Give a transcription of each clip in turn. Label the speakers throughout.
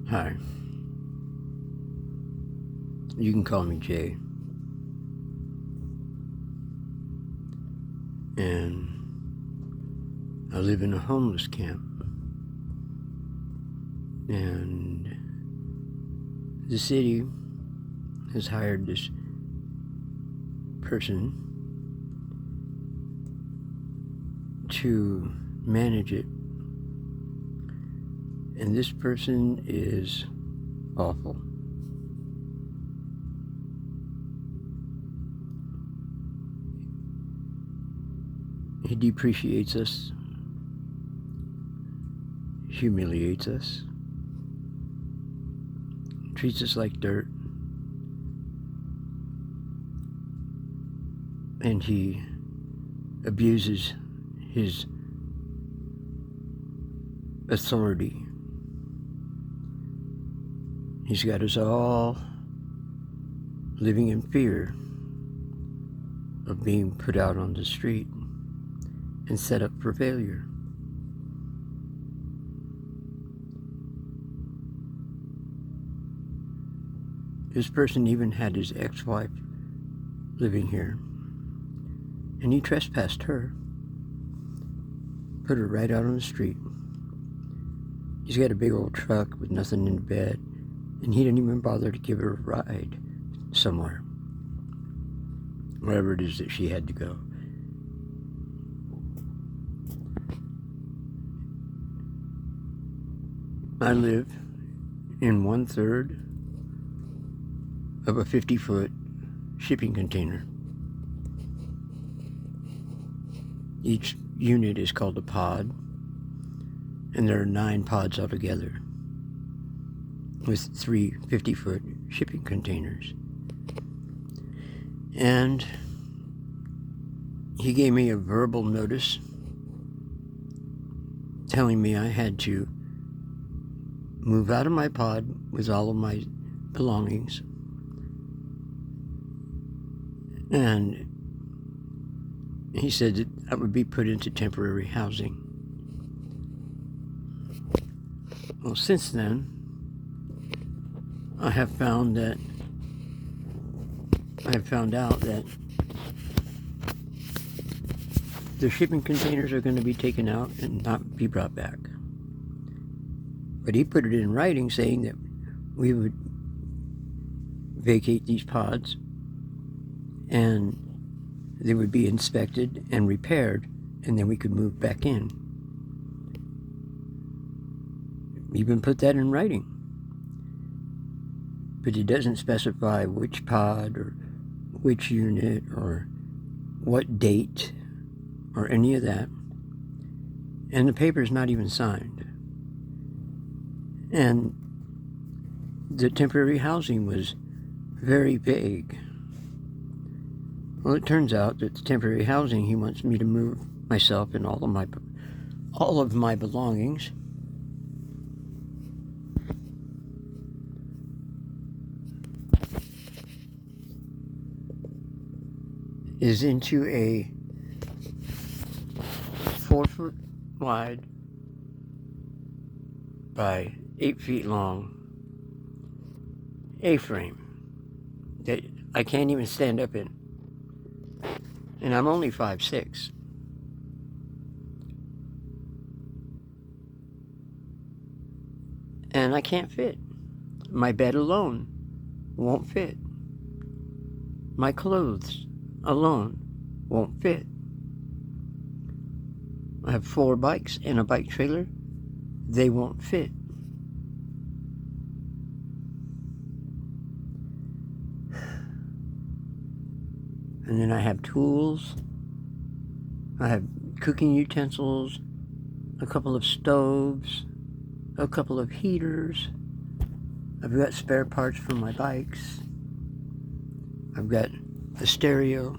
Speaker 1: Hi. You can call me Jay. And I live in a homeless camp. And the city has hired this person to manage it. And this person is awful. He depreciates us, humiliates us, treats us like dirt, and he abuses his authority. He's got us all living in fear of being put out on the street and set up for failure. This person even had his ex-wife living here, and he trespassed her, put her right out on the street. He's got a big old truck with nothing in the bed, and he didn't even bother to give her a ride somewhere, wherever it is that she had to go. I live in 1/3 of a 50-foot shipping container. Each unit is called a pod, and there are 9 pods altogether, with 3 50-foot shipping containers. And he gave me a verbal notice telling me I had to move out of my pod with all of my belongings, and he said that I would be put into temporary housing. Well, since then, I have found out that the shipping containers are going to be taken out and not be brought back. But he put it in writing saying that we would vacate these pods and they would be inspected and repaired, and then we could move back in. He even put that in writing. But it doesn't specify which pod or which unit or what date or any of that. And the paper's not even signed. And the temporary housing was very vague. Well, it turns out that the temporary housing, he wants me to move myself and all of my belongings is into a 4-foot wide by 8 feet long A-frame that I can't even stand up in. And I'm only 5'6". And I can't fit. My bed alone won't fit. My clothes alone won't fit. I have 4 bikes and a bike trailer. They won't fit. And then I have tools. I have cooking utensils, a couple of stoves, a couple of heaters. I've got spare parts for my bikes. I've got a stereo.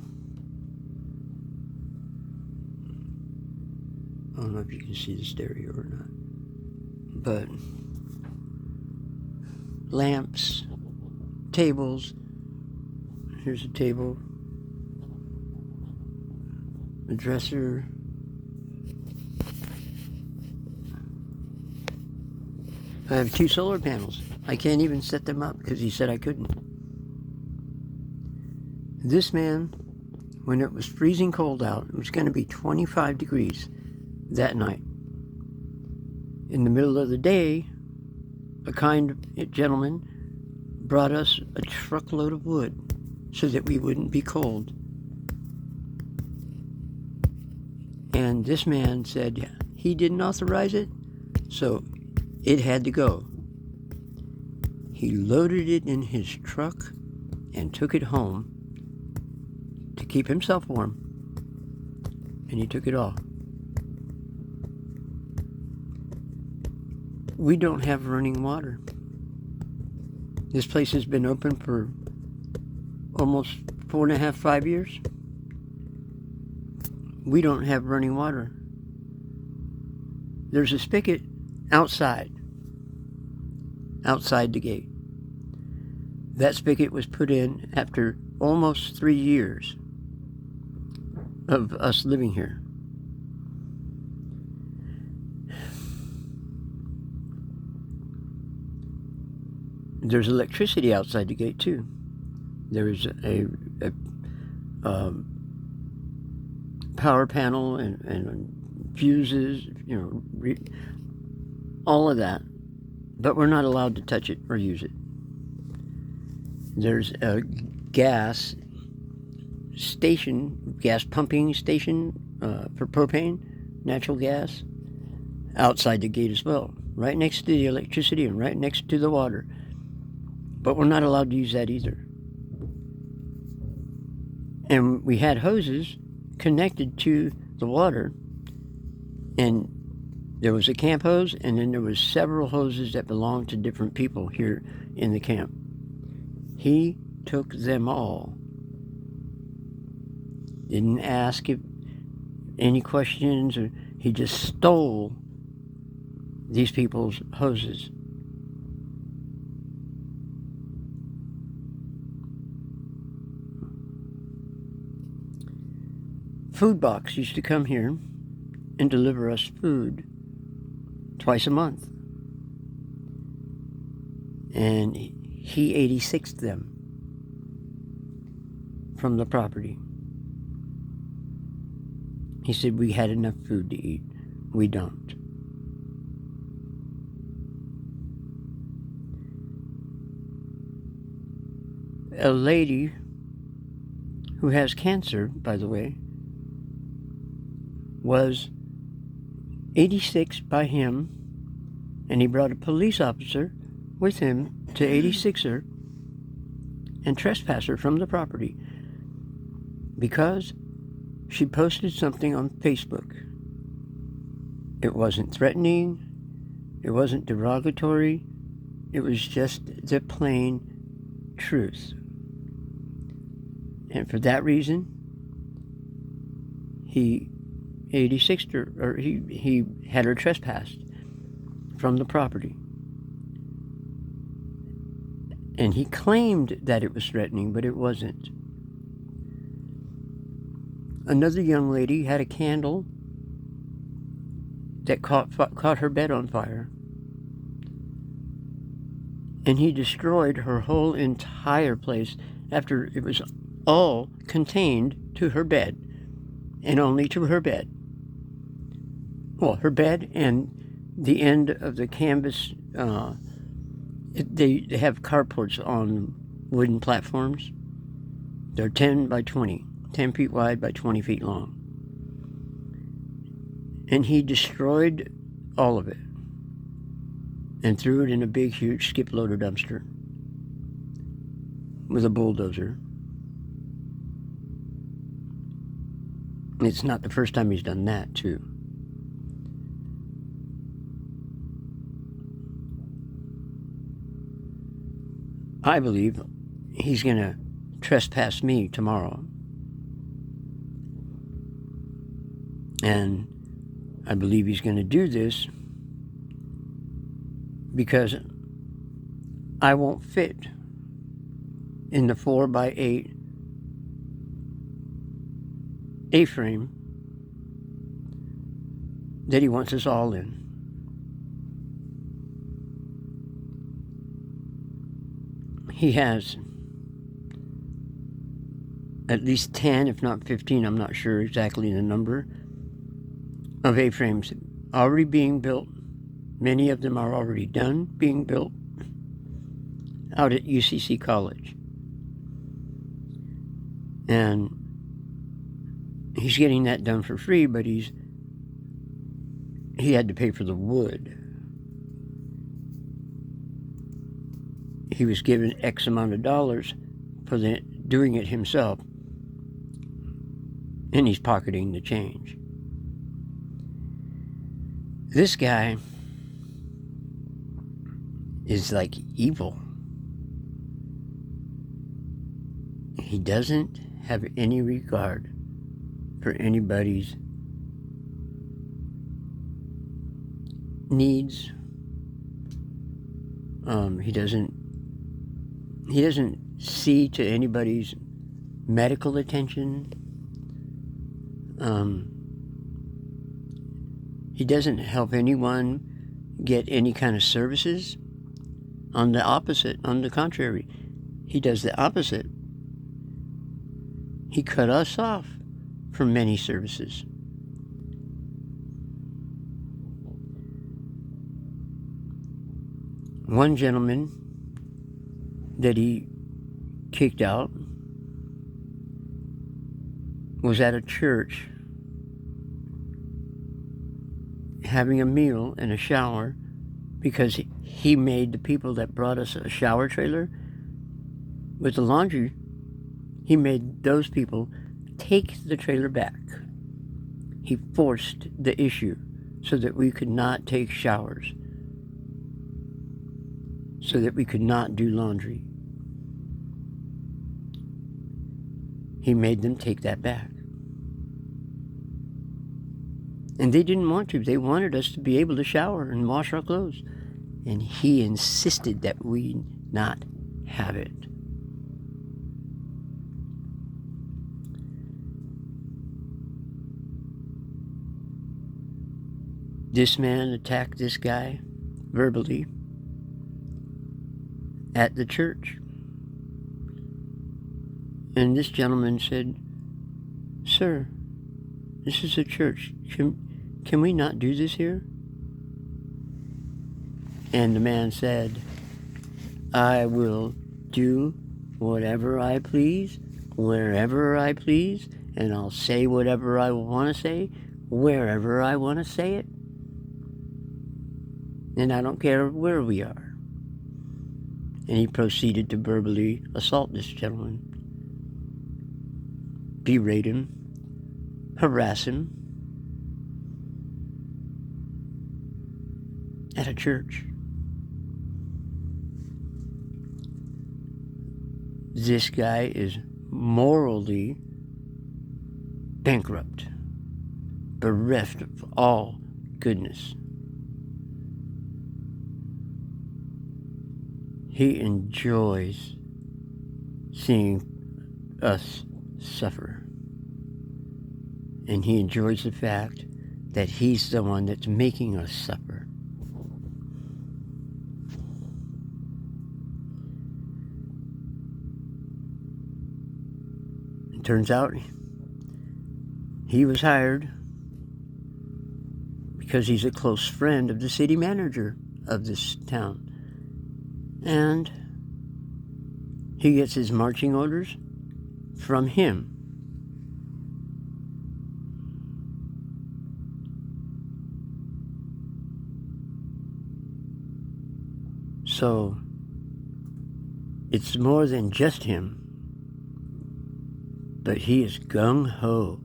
Speaker 1: I don't know if you can see the stereo or not. But lamps, tables. Here's a table. A dresser. I have 2 solar panels. I can't even set them up because he said I couldn't. This man, when it was freezing cold out, it was going to be 25 degrees that night. In the middle of the day, a kind gentleman brought us a truckload of wood so that we wouldn't be cold. And this man said he didn't authorize it, so it had to go. He loaded it in his truck and took it home to keep himself warm, and he took it all. We don't have running water. This place has been open for almost 4.5, 5 years. We don't have running water. There's a spigot outside the gate. That spigot was put in after almost 3 years of us living here. There's electricity outside the gate too. There is a power panel and fuses, all of that, but we're not allowed to touch it or use it. There's a gas pumping station for propane, natural gas, outside the gate as well, right next to the electricity and right next to the water. But we're not allowed to use that either. And we had hoses connected to the water, and there was a camp hose, and then there was several hoses that belonged to different people here in the camp. He took them all. Didn't ask if any questions, or he just stole these people's hoses. Food Box used to come here and deliver us food twice a month. And he 86'd them from the property. He said we had enough food to eat. We don't. A lady who has cancer, by the way, was 86 by him, and he brought a police officer with him to 86 her and trespass her from the property because she posted something on Facebook. It wasn't threatening, it wasn't derogatory, it was just the plain truth. And for that reason, he 86'd her, or he had her trespassed from the property. And he claimed that it was threatening, but it wasn't. Another young lady had a candle that caught her bed on fire. And he destroyed her whole entire place after it was all contained to her bed, and only to her bed. Well, her bed and the end of the canvas. They have carports on wooden platforms. They're 10 by 20, 10 feet wide by 20 feet long. And he destroyed all of it and threw it in a big, huge skip-loader dumpster with a bulldozer. It's not the first time he's done that, too. I believe he's going to trespass me tomorrow. And I believe he's going to do this because I won't fit in the 4x8 A-frame that he wants us all in. he has at least 10, if not 15, I'm not sure exactly the number, of A-frames already being built. Many of them are already done being built out at UCC College. And he's getting that done for free, but he had to pay for the wood. He was given X amount of dollars for doing it himself, and he's pocketing the change. This guy is like evil. He doesn't have any regard for anybody's needs. He doesn't see to anybody's medical attention. He doesn't help anyone get any kind of services. On the contrary, he does the opposite. He cut us off from many services. One gentleman that he kicked out was at a church having a meal and a shower because he made the people that brought us a shower trailer with the laundry, he made those people take the trailer back. He forced the issue so that we could not take showers, so that we could not do laundry. He made them take that back. And they didn't want to. They wanted us to be able to shower and wash our clothes. And he insisted that we not have it. This man attacked this guy verbally at the church. And this gentleman said, "Sir, this is a church. Can we not do this here?" And the man said, "I will do whatever I please, wherever I please, and I'll say whatever I want to say, wherever I want to say it. And I don't care where we are." And he proceeded to verbally assault this gentleman, berate him, harass him at a church. This guy is morally bankrupt, bereft of all goodness. He enjoys seeing us suffer. And he enjoys the fact that he's the one that's making us suffer. It turns out he was hired because he's a close friend of the city manager of this town. And he gets his marching orders from him. So it's more than just him, but he is gung-ho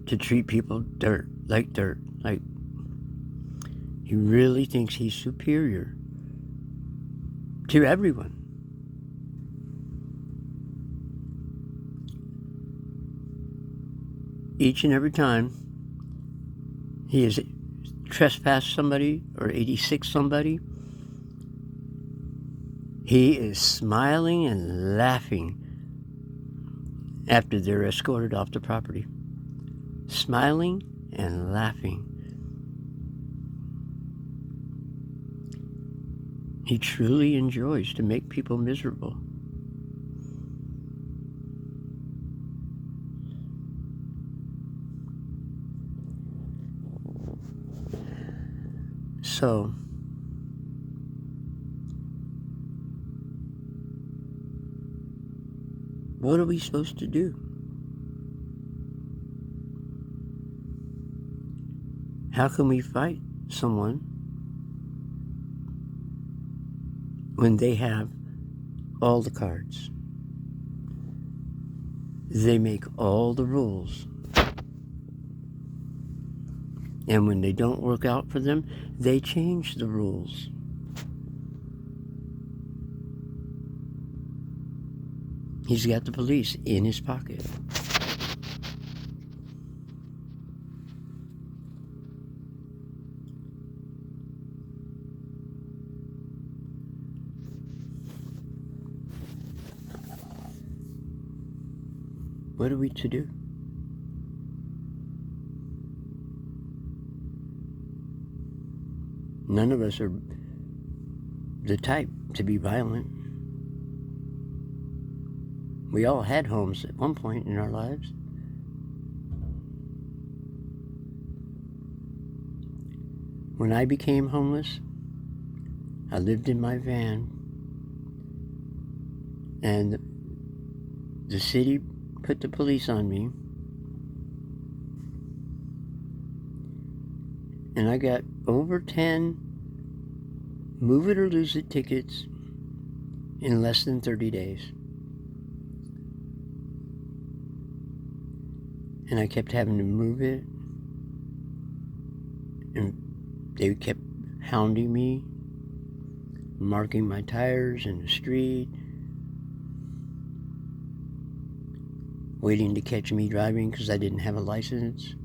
Speaker 1: to treat people like dirt. Like he really thinks he's superior to everyone. Each and every time he has trespassed somebody or 86 somebody, he is smiling and laughing after they're escorted off the property. Smiling and laughing. He truly enjoys to make people miserable. So, what are we supposed to do? How can we fight someone when they have all the cards? They make all the rules. And when they don't work out for them, they change the rules. He's got the police in his pocket. What are we to do? None of us are the type to be violent. We all had homes at one point in our lives. When I became homeless, I lived in my van, and the city put the police on me, and I got over 10 move it or lose it tickets in less than 30 days. And I kept having to move it, and they kept hounding me, marking my tires in the street, waiting to catch me driving because I didn't have a license.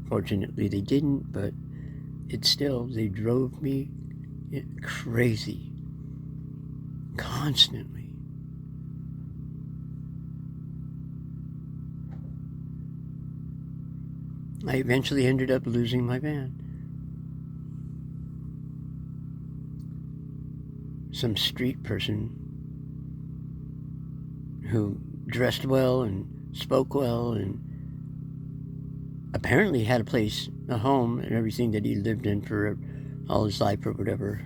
Speaker 1: Fortunately, they didn't, but they drove me crazy, constantly. I eventually ended up losing my van. Some street person who dressed well and spoke well and apparently had a home and everything that he lived in for all his life or whatever.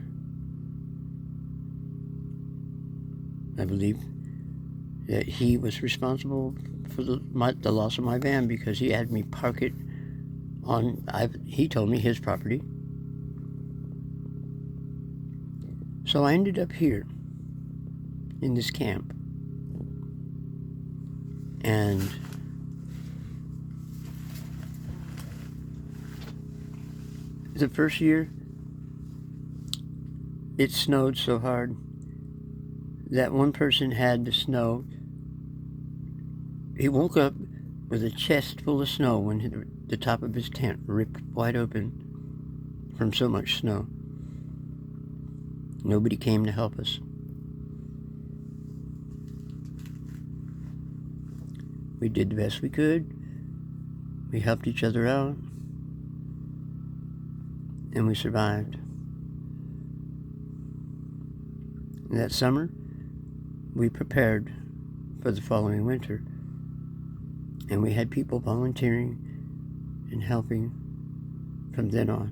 Speaker 1: I believe that he was responsible for the loss of my van because he had me park it on, he told me, his property. So I ended up here in this camp. And the first year, it snowed so hard that one person had the snow. He woke up with a chest full of snow when the top of his tent ripped wide open from so much snow. Nobody came to help us. We did the best we could. We helped each other out. And we survived. And that summer, we prepared for the following winter. And we had people volunteering and helping from then on.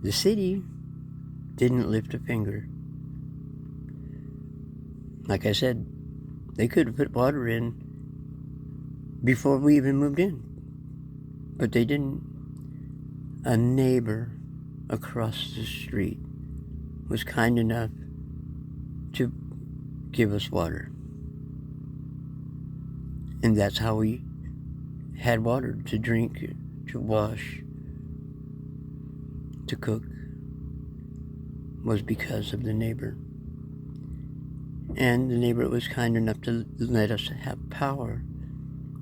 Speaker 1: The city didn't lift a finger. Like I said, they could have put water in before we even moved in. But they didn't. A neighbor across the street was kind enough to give us water. And that's how we had water to drink, to wash, to cook, was because of the neighbor. And the neighbor was kind enough to let us have power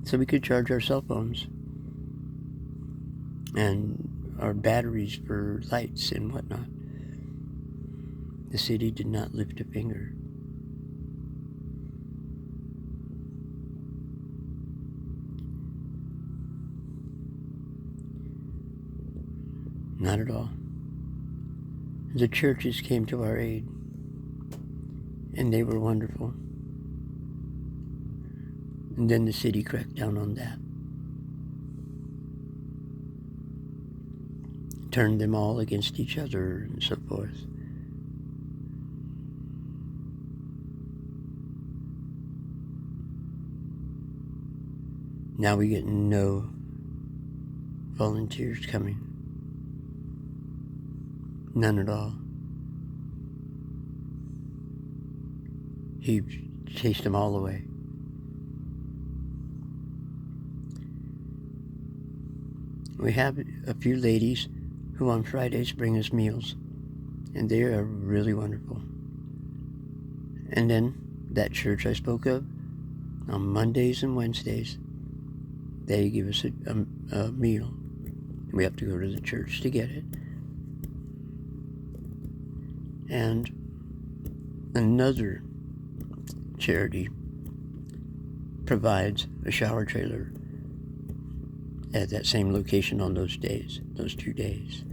Speaker 1: so we could charge our cell phones and our batteries for lights and whatnot. The city did not lift a finger. Not at all. The churches came to our aid, and they were wonderful. And then the city cracked down on that. Turned them all against each other and so forth. Now we get no volunteers coming. None at all. He chased them all away. We have a few ladies who on Fridays bring us meals, and they are really wonderful. And then that church I spoke of, on Mondays and Wednesdays, they give us a meal. We have to go to the church to get it. And another charity provides a shower trailer at that same location on those days, those 2 days.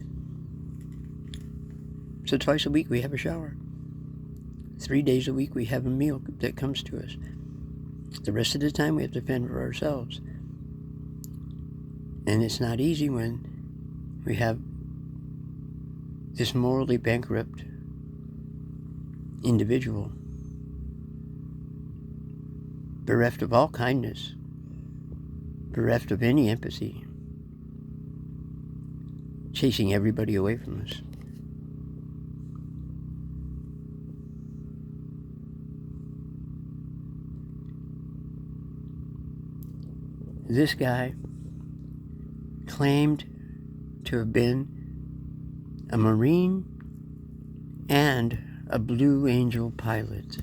Speaker 1: So twice a week we have a shower. 3 days a week we have a meal that comes to us. The rest of the time we have to fend for ourselves. And it's not easy when we have this morally bankrupt individual, bereft of all kindness, bereft of any empathy, chasing everybody away from us. This guy claimed to have been a Marine and a Blue Angel pilot.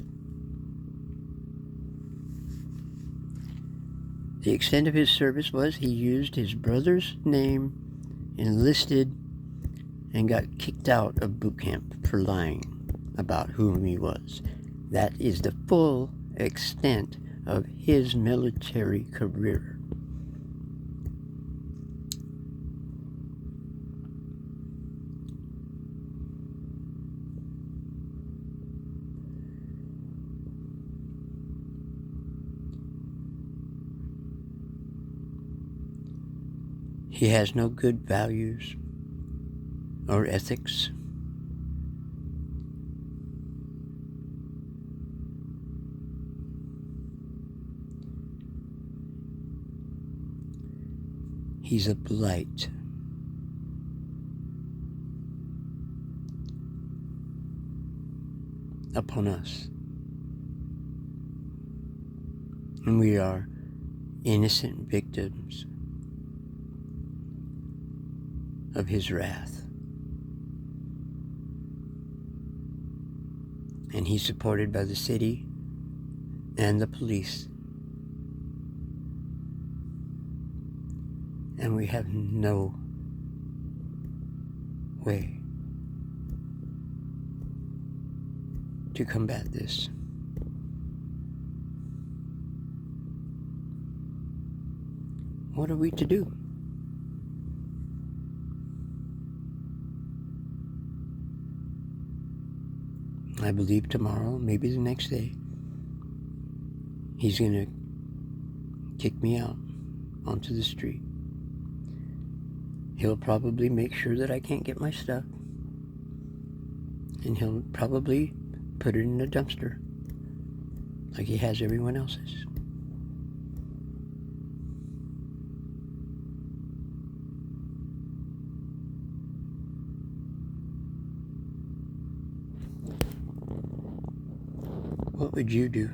Speaker 1: The extent of his service was he used his brother's name, enlisted, and got kicked out of boot camp for lying about whom he was. That is the full extent of his military career. He has no good values or ethics. He's a blight. Upon us. And we are innocent victims of his wrath. And he's supported by the city and the police. And we have no way to combat this. What are we to do? I believe tomorrow, maybe the next day, he's going to kick me out onto the street. He'll probably make sure that I can't get my stuff. And he'll probably put it in a dumpster like he has everyone else's. What would you do?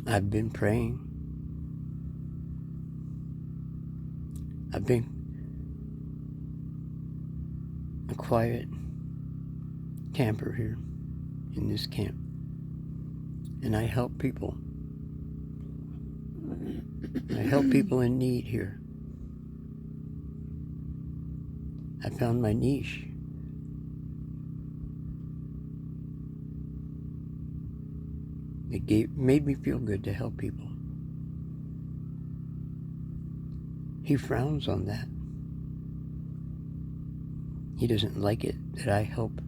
Speaker 1: I've been praying. I've been a quiet camper here in this camp. And I help people. I help people in need here. I found my niche. It made me feel good to help people. He frowns on that. He doesn't like it that I help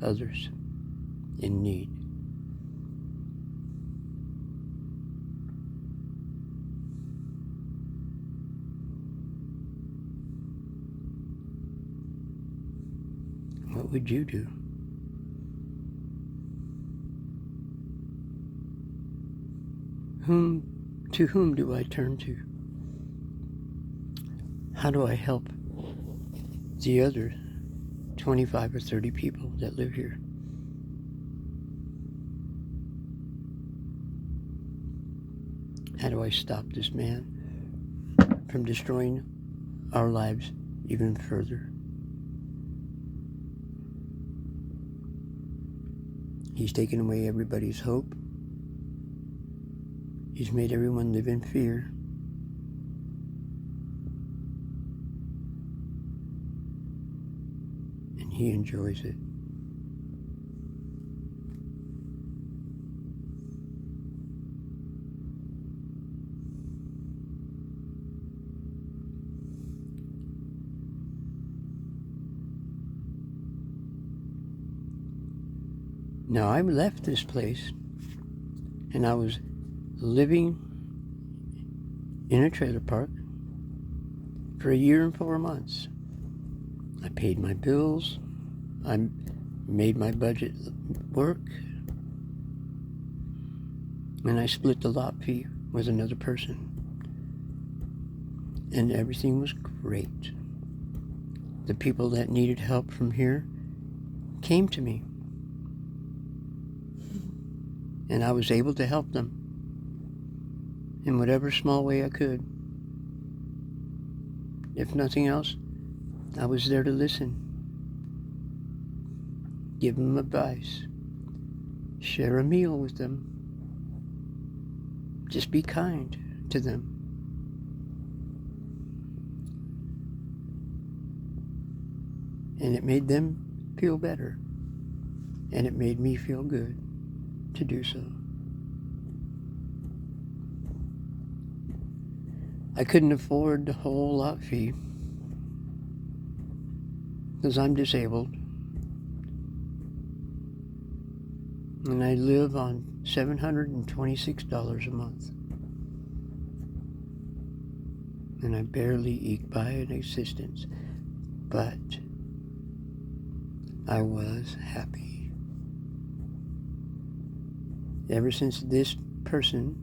Speaker 1: others in need. What would you do? To whom do I turn to? How do I help the other 25 or 30 people that live here? How do I stop this man from destroying our lives even further? He's taken away everybody's hope. He's made everyone live in fear. And he enjoys it. Now, I left this place, and I was living in a trailer park for 1 year and 4 months. I paid my bills. I made my budget work. And I split the lot fee with another person. And everything was great. The people that needed help from here came to me. And I was able to help them in whatever small way I could. If nothing else, I was there to listen, give them advice, share a meal with them, just be kind to them. And it made them feel better, and it made me feel good to do so. I couldn't afford the whole lot fee because I'm disabled, and I live on $726 a month, and I barely eke by an existence, but I was happy. Ever since this person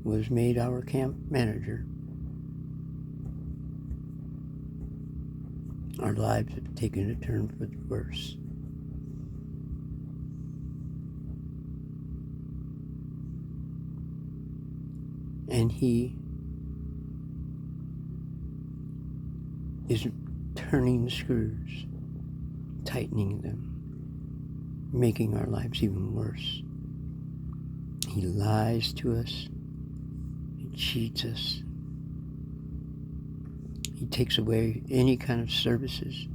Speaker 1: was made our camp manager, our lives have taken a turn for the worse. And he is turning the screws, tightening them, making our lives even worse. He lies to us. He cheats us. He takes away any kind of services.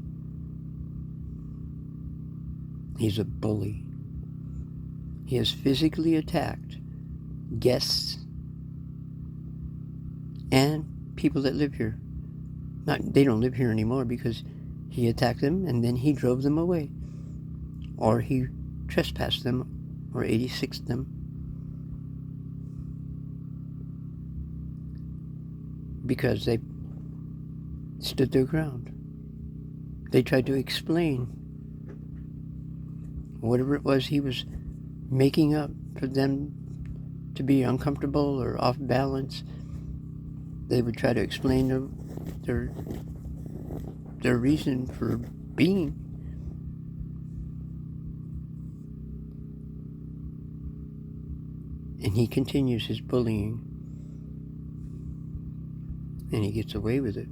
Speaker 1: He's a bully. He has physically attacked guests and people that live here. They don't live here anymore because he attacked them and then he drove them away. Or he trespassed them or 86'd them. Because they stood their ground. They tried to explain whatever it was he was making up for them to be uncomfortable or off balance. They would try to explain their reason for being. And he continues his bullying. And he gets away with it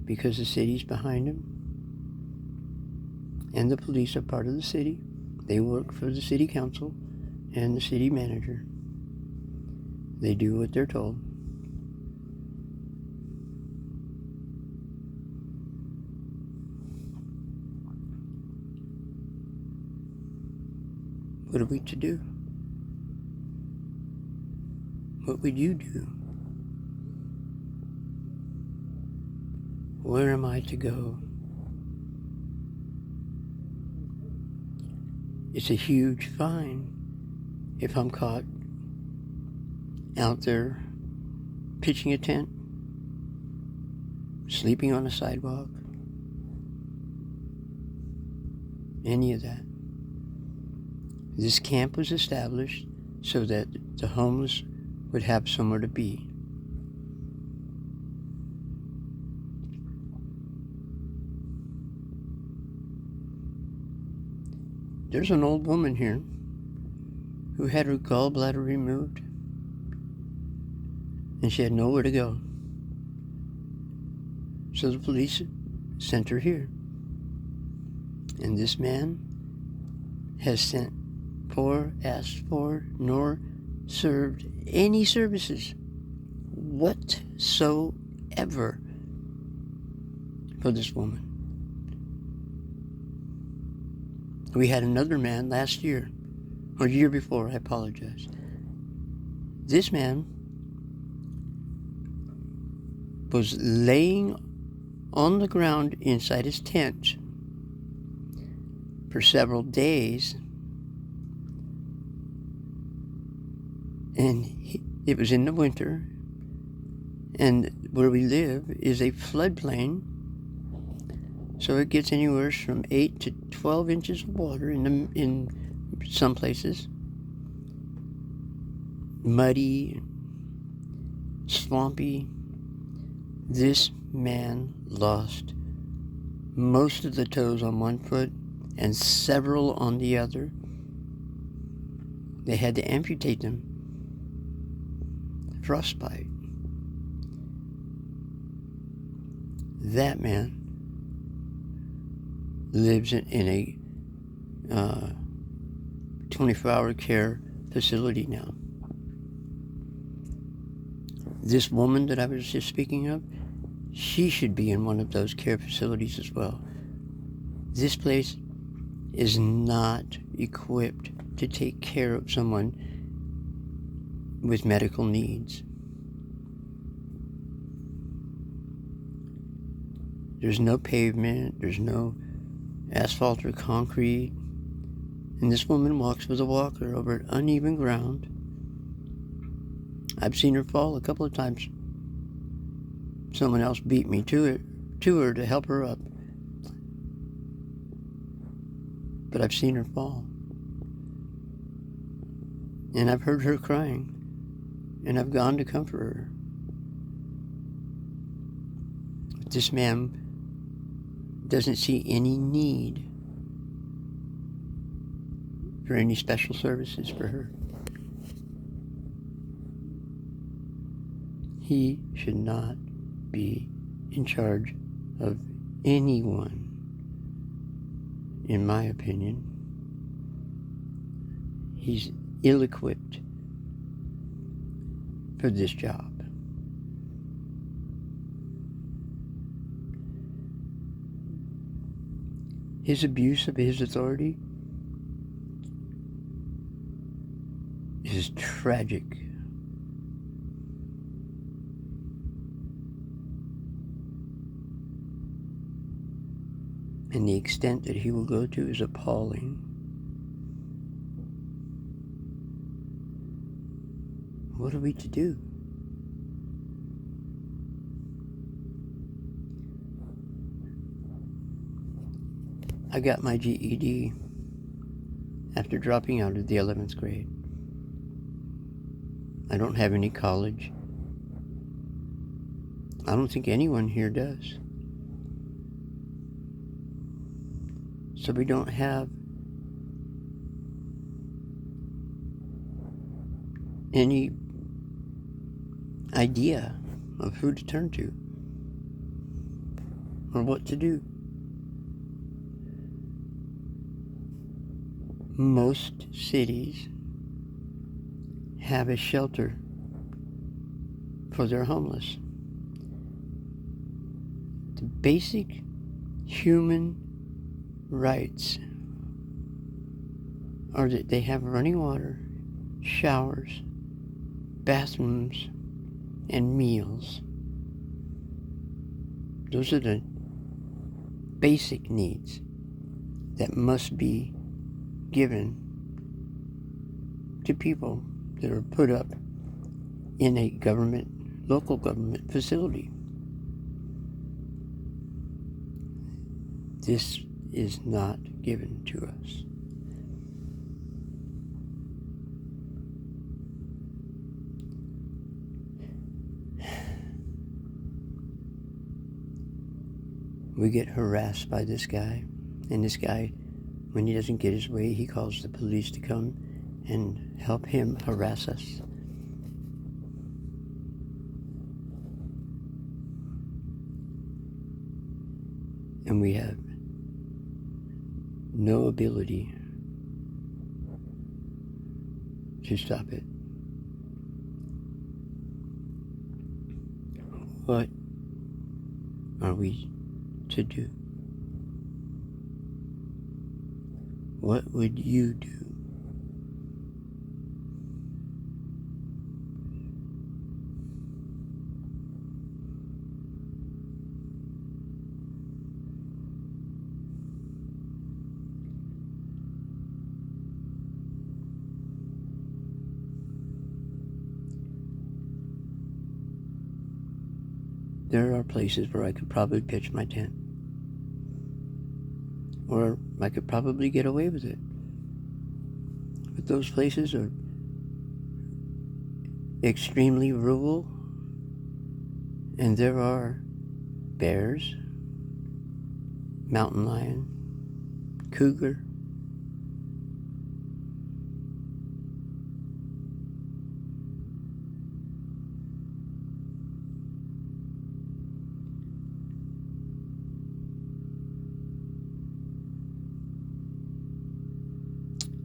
Speaker 1: because the city's behind him. And the police are part of the city. They work for the city council and the city manager. They do what they're told. What are we to do? What would you do? Where am I to go? It's a huge fine if I'm caught out there pitching a tent, sleeping on a sidewalk, any of that. This camp was established so that the homeless would have somewhere to be. There's an old woman here who had her gallbladder removed, and she had nowhere to go. So the police sent her here. And this man has asked for, nor served any services whatsoever for this woman. We had another man last year, or year before, I apologize. This man was laying on the ground inside his tent for several days, and it was in the winter, and where we live is a floodplain, so it gets anywhere from 8 to 12 inches of water in some places. Muddy, swampy. This man lost most of the toes on one foot and several on the other. They had to amputate them. Frostbite. That man lives in a 24-hour care facility now. This woman that I was just speaking of, she should be in one of those care facilities as well. This place is not equipped to take care of someone with medical needs. There's no pavement, there's no asphalt or concrete, and this woman walks with a walker over uneven ground. I've seen her fall a couple of times. Someone else beat me to her to help her up. But I've seen her fall. And I've heard her crying. And I've gone to comfort her. But this man doesn't see any need for any special services for her. He should not be in charge of anyone, in my opinion. He's ill-equipped for this job. His abuse of his authority is tragic. And the extent that he will go to is appalling. What are we to do? I got my GED after dropping out of the 11th grade. I don't have any college. I don't think anyone here does. So we don't have any idea of who to turn to or what to do. Most cities have a shelter for their homeless. The basic human rights are that they have running water, showers, bathrooms, and meals. Those are the basic needs that must be given to people that are put up in a local government facility. This is not given to us. We get harassed by this guy, and this guy, when he doesn't get his way, he calls the police to come and help him harass us. And we have no ability to stop it. What are we to do? What would you do? There are places where I could probably pitch my tent. Or I could probably get away with it. But those places are extremely rural, and there are bears, mountain lion, cougar,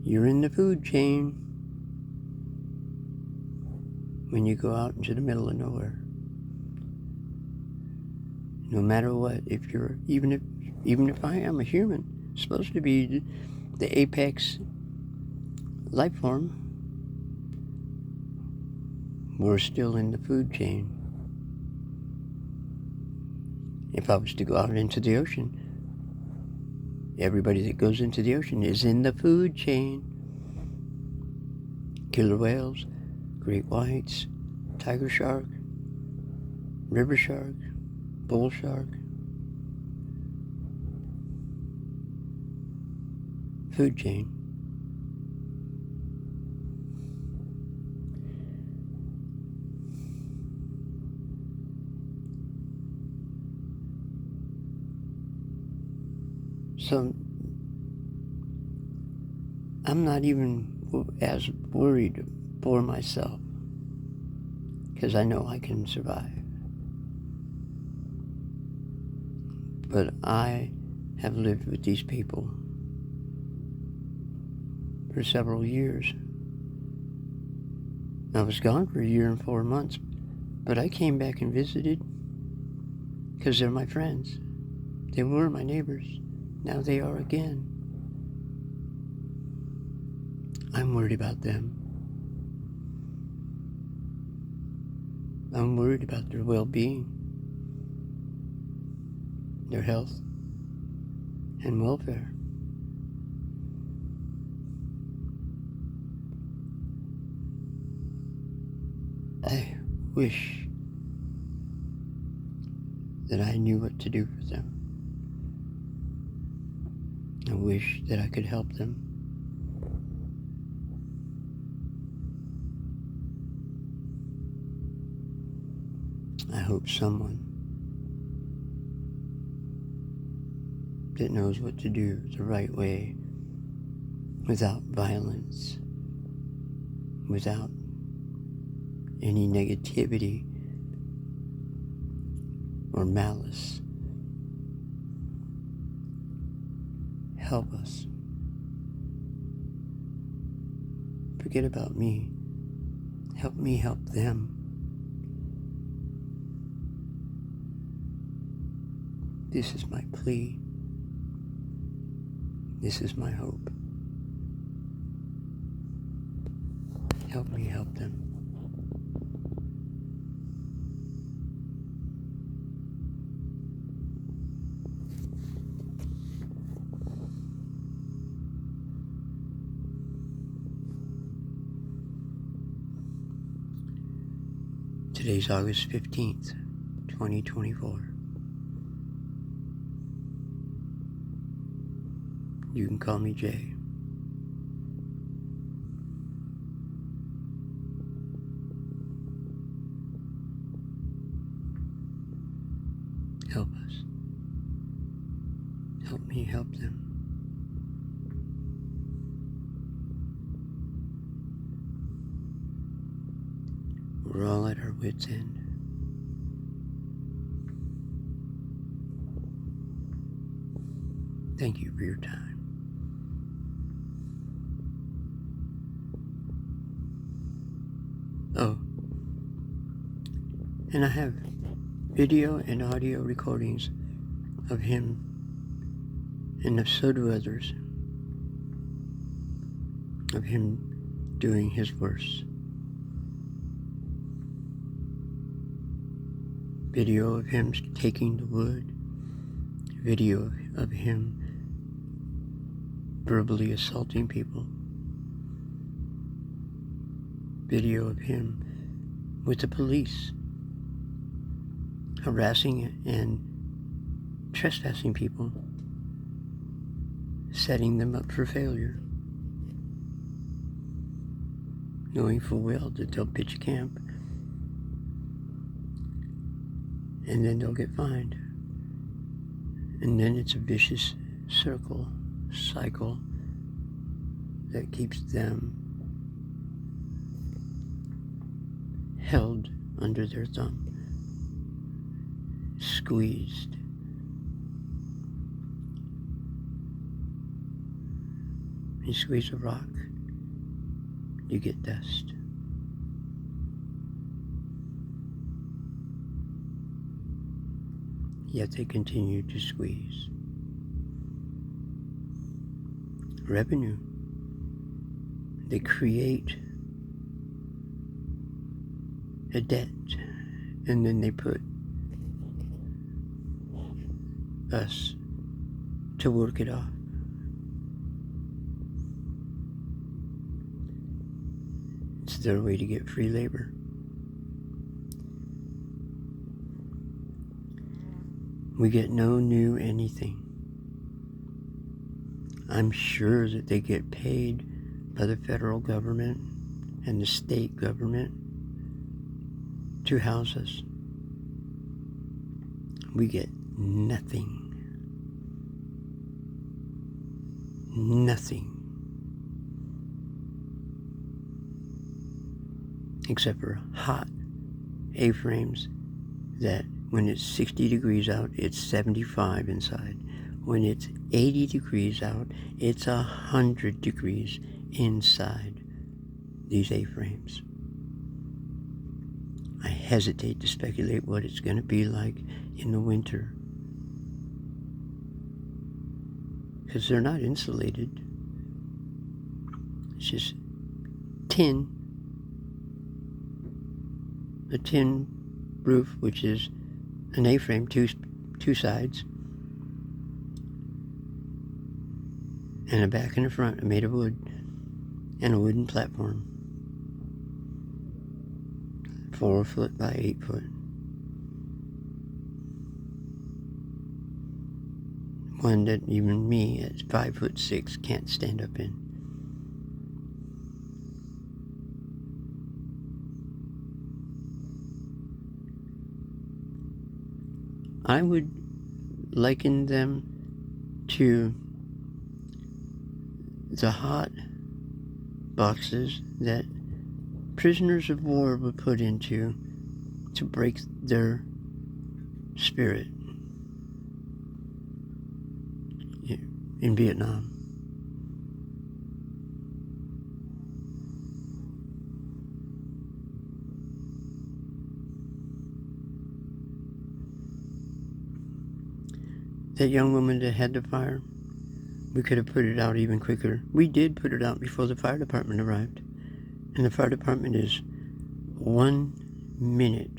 Speaker 1: you're in the food chain when you go out into the middle of nowhere. No matter what, even if I am a human, supposed to be the apex life form, we're still in the food chain. If I was to go out into the ocean, everybody that goes into the ocean is in the food chain. Killer whales, great whites, tiger shark, river shark, bull shark, food chain. So I'm not even as worried for myself, because I know I can survive. But I have lived with these people for several years. I was gone for 1 year and 4 months, but I came back and visited because they're my friends. They were my neighbors. Now they are again. I'm worried about them. I'm worried about their well-being, their health, and welfare. I wish that I knew what to do for them. I wish that I could help them. I hope someone that knows what to do the right way, without violence, without any negativity or malice, help us. Forget about me. Help me help them. This is my plea. This is my hope. Help me help them. Today's August 15th, 2024. You can call me Jay. Help us. Help me help them. We're all at our wits' end. Thank you for your time. Oh, and I have video and audio recordings of him, and so do others, of him doing his worst. Video of him taking the wood. Video of him verbally assaulting people. Video of him with the police harassing and trespassing people, setting them up for failure, knowing full well that they'll pitch camp and then they'll get fined. And then it's a vicious cycle that keeps them held under their thumb, squeezed. You squeeze a rock, you get dust. Yet they continue to squeeze. Revenue. They create a debt, and then they put us to work it off. It's their way to get free labor. We get no new anything. I'm sure that they get paid by the federal government and the state government to house us. We get nothing. Nothing. Except for hot A-frames that when it's 60 degrees out, it's 75 inside. When it's 80 degrees out, it's 100 degrees inside these A-frames. I hesitate to speculate what it's going to be like in the winter, because they're not insulated. It's just tin. A tin roof, which is an A-frame, two sides, and a back and a front made of wood, and a wooden platform, 4 foot by 8 foot. One that even me at 5'6" can't stand up in. I would liken them to the hot boxes that prisoners of war were put into to break their spirit in Vietnam. That young woman that had the fire, we could have put it out even quicker. We did put it out before the fire department arrived. And the fire department is 1 minute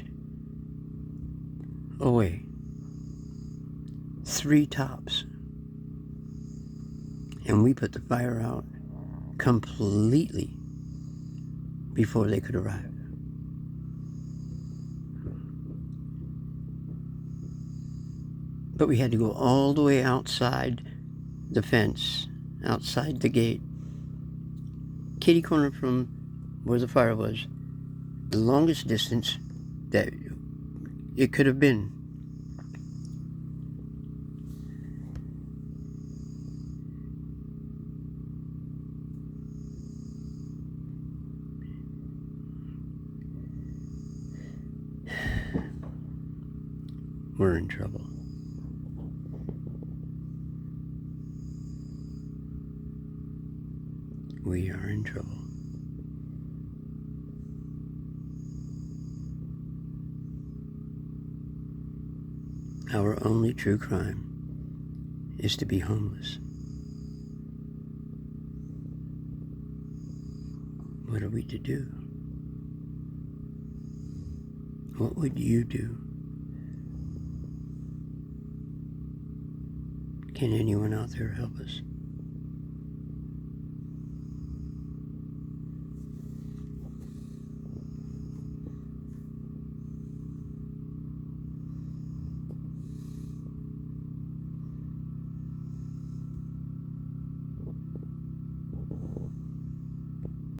Speaker 1: away. 3 tops. And we put the fire out completely before they could arrive. But we had to go all the way outside the fence, outside the gate, kitty corner from where the fire was, the longest distance that it could have been. We're in trouble. We are in trouble. Our only true crime is to be homeless. What are we to do? What would you do? Can anyone out there help us?